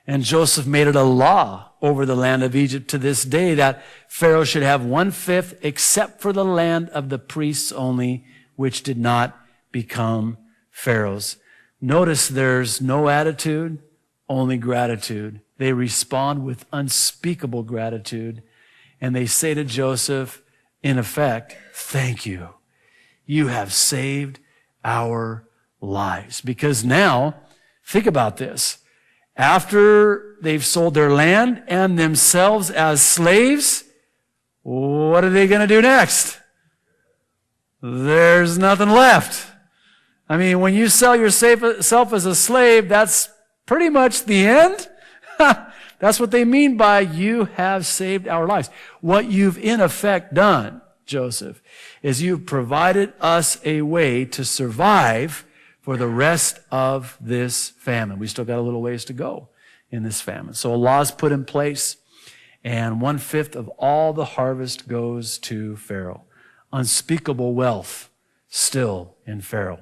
And Joseph made it a law over the land of Egypt to this day that Pharaoh should have 1/5 except for the land of the priests only, which did not become Pharaoh's. Notice there's no attitude, only gratitude. They respond with unspeakable gratitude. And they say to Joseph, in effect, thank you. You have saved our lives. Because now, think about this. After they've sold their land and themselves as slaves, what are they going to do next? There's nothing left. I mean, when you sell yourself as a slave, that's pretty much the end. That's what they mean by you have saved our lives. What you've in effect done, Joseph, is you've provided us a way to survive for the rest of this famine. We still got a little ways to go in this famine. So a law is put in place, and 1/5 of all the harvest goes to Pharaoh. Unspeakable wealth still in Pharaoh,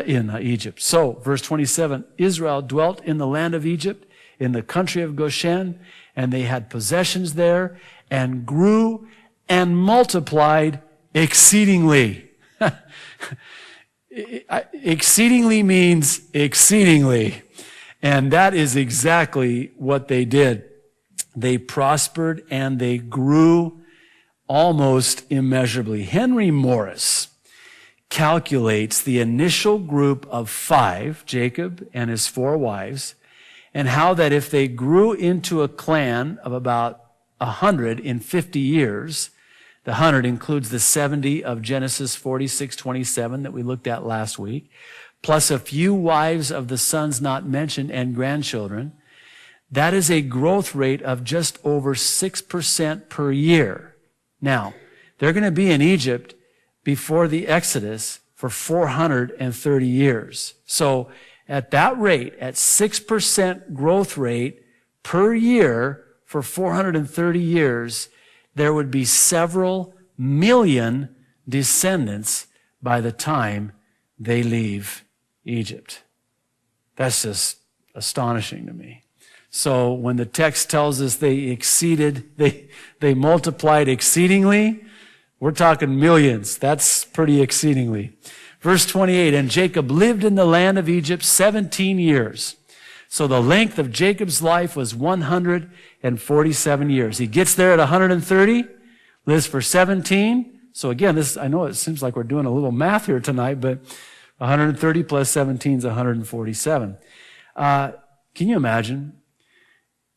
in Egypt. So, verse 27, Israel dwelt in the land of Egypt, in the country of Goshen, and they had possessions there, and grew and multiplied exceedingly. Exceedingly means exceedingly. And that is exactly what they did. They prospered and they grew almost immeasurably. Henry Morris calculates the initial group of 5, Jacob and his 4 wives, and how that if they grew into a clan of about 100 in 50 years, the 100 includes the 70 of Genesis 46:27 that we looked at last week, plus a few wives of the sons not mentioned and grandchildren. That is a growth rate of just over 6% per year. Now, they're going to be in Egypt before the Exodus for 430 years. So at that rate, at 6% growth rate per year for 430 years, there would be several million descendants by the time they leave Egypt. That's just astonishing to me. So when the text tells us they multiplied exceedingly, we're talking millions. That's pretty exceedingly. Verse 28, and Jacob lived in the land of Egypt 17 years. So the length of Jacob's life was 147 years. He gets there at 130, lives for 17. So again, I know it seems like we're doing a little math here tonight, but 130 plus 17 is 147. Can you imagine?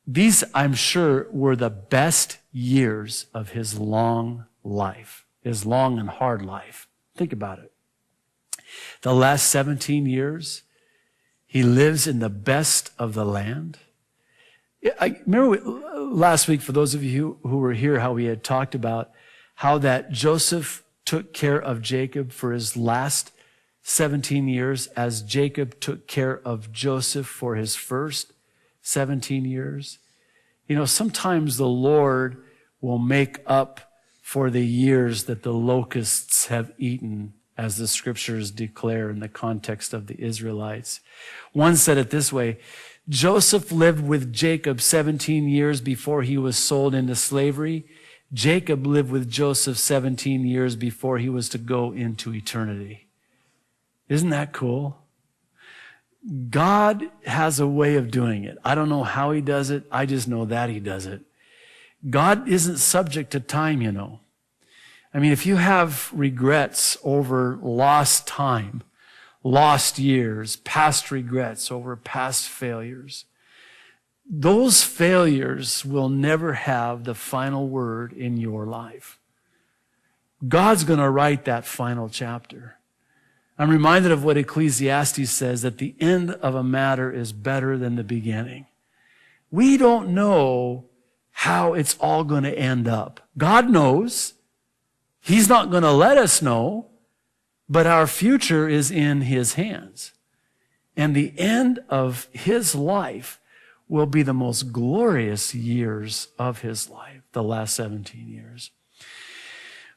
These, I'm sure, were the best years of his long life, his long and hard life. Think about it. The last 17 years, he lives in the best of the land. I remember last week, for those of you who were here, how we had talked about how that Joseph took care of Jacob for his last 17 years as Jacob took care of Joseph for his first 17 years. You know, sometimes the Lord will make up for the years that the locusts have eaten, as the scriptures declare in the context of the Israelites. One said it this way: Joseph lived with Jacob 17 years before he was sold into slavery. Jacob lived with Joseph 17 years before he was to go into eternity. Isn't that cool? God has a way of doing it. I don't know how he does it. I just know that he does it. God isn't subject to time, you know. I mean, if you have regrets over lost time, lost years, past regrets over past failures, those failures will never have the final word in your life. God's going to write that final chapter. I'm reminded of what Ecclesiastes says, that the end of a matter is better than the beginning. We don't know how it's all going to end up. God knows. He's not going to let us know, but our future is in his hands. And the end of his life will be the most glorious years of his life, the last 17 years.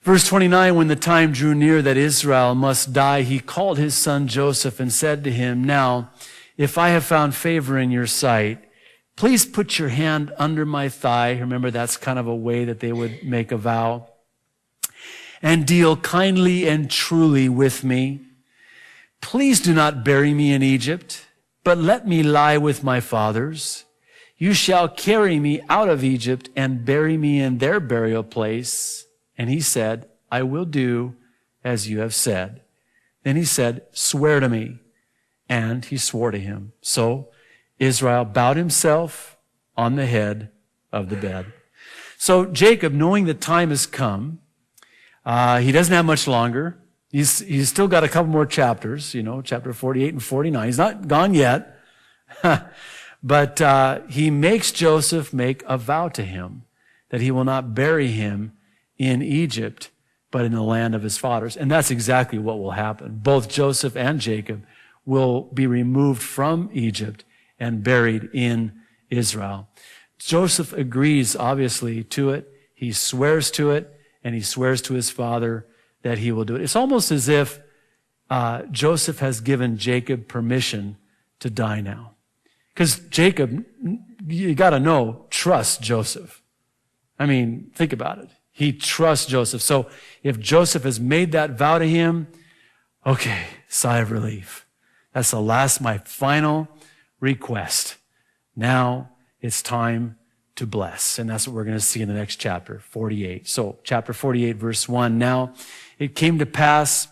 Verse 29, when the time drew near that Israel must die, he called his son Joseph and said to him, now, if I have found favor in your sight, Please put your hand under my thigh. Remember, that's kind of a way that they would make a vow. And deal kindly and truly with me. Please do not bury me in Egypt, but let me lie with my fathers. You shall carry me out of Egypt and bury me in their burial place. And he said, I will do as you have said. Then he said, swear to me. And he swore to him. So Israel bowed himself on the head of the bed. So Jacob, knowing the time has come, he doesn't have much longer. He's still got a couple more chapters, chapter 48 and 49. He's not gone yet. But he makes Joseph make a vow to him that he will not bury him in Egypt, but in the land of his fathers. And that's exactly what will happen. Both Joseph and Jacob will be removed from Egypt and buried in Israel. Joseph agrees, obviously, to it. He swears to it, and he swears to his father that he will do it. It's almost as if Joseph has given Jacob permission to die now. Because Jacob, you got to know, trusts Joseph. I mean, think about it. He trusts Joseph. So if Joseph has made that vow to him, okay, sigh of relief. That's my final request. Now it's time to bless. And that's what we're going to see in the next chapter, 48. So chapter 48, verse 1. Now it came to pass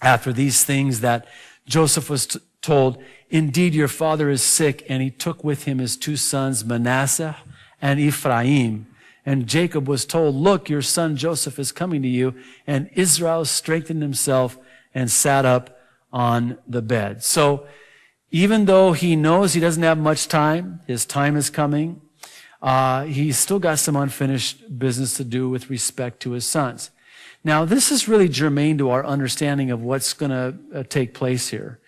after these things that Joseph was told, indeed, your father is sick, and he took with him his two sons, Manasseh and Ephraim. And Jacob was told, look, your son Joseph is coming to you. And Israel strengthened himself and sat up on the bed. So even though he knows he doesn't have much time, his time is coming, he's still got some unfinished business to do with respect to his sons. Now, this is really germane to our understanding of what's going to take place here.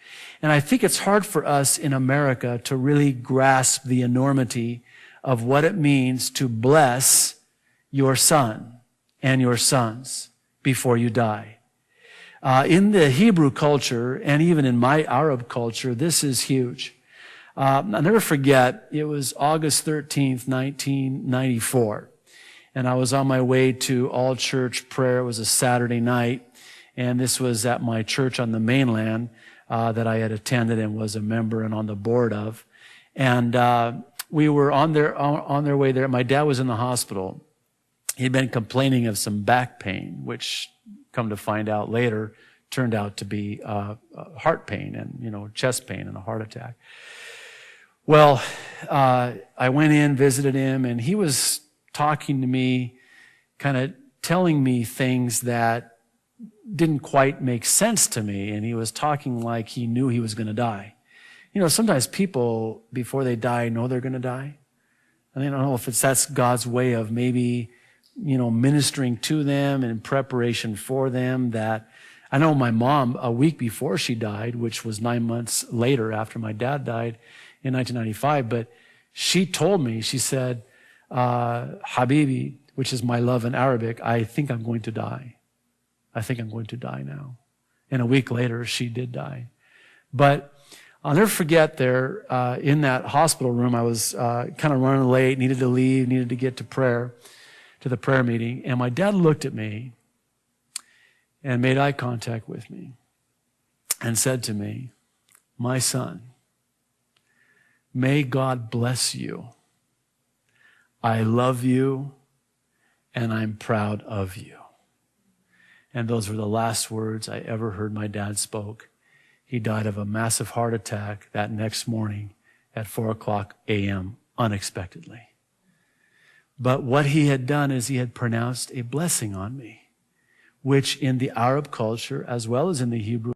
And I think it's hard for us in America to really grasp the enormity of what it means to bless your son and your sons before you die. In the Hebrew culture, and even in my Arab culture, this is huge. I'll never forget, it was August 13th, 1994. And I was on my way to all church prayer. It was a Saturday night. And this was at my church on the mainland that I had attended and was a member and on the board of. And we were on their way there. My dad was in the hospital. He'd been complaining of some back pain, which, come to find out later, turned out to be heart pain and, chest pain and a heart attack. Well, I went in, visited him, and he was talking to me, kind of telling me things that didn't quite make sense to me. And he was talking like he knew he was going to die. Sometimes people, before they die, know they're going to die. And I don't know if that's God's way of maybe, ministering to them in preparation for them. That I know my mom, a week before she died, which was 9 months later after my dad died in 1995, but she told me, she said, Habibi, which is my love in Arabic, I think I'm going to die. I think I'm going to die now. And a week later, she did die. But I'll never forget there, in that hospital room, I was kind of running late, needed to leave, needed to get to the prayer meeting. And my dad looked at me and made eye contact with me and said to me, my son, may God bless you. I love you, and I'm proud of you. And those were the last words I ever heard my dad spoke. He died of a massive heart attack that next morning at 4:00 a.m. unexpectedly. But what he had done is he had pronounced a blessing on me, which in the Arab culture, as well as in the Hebrew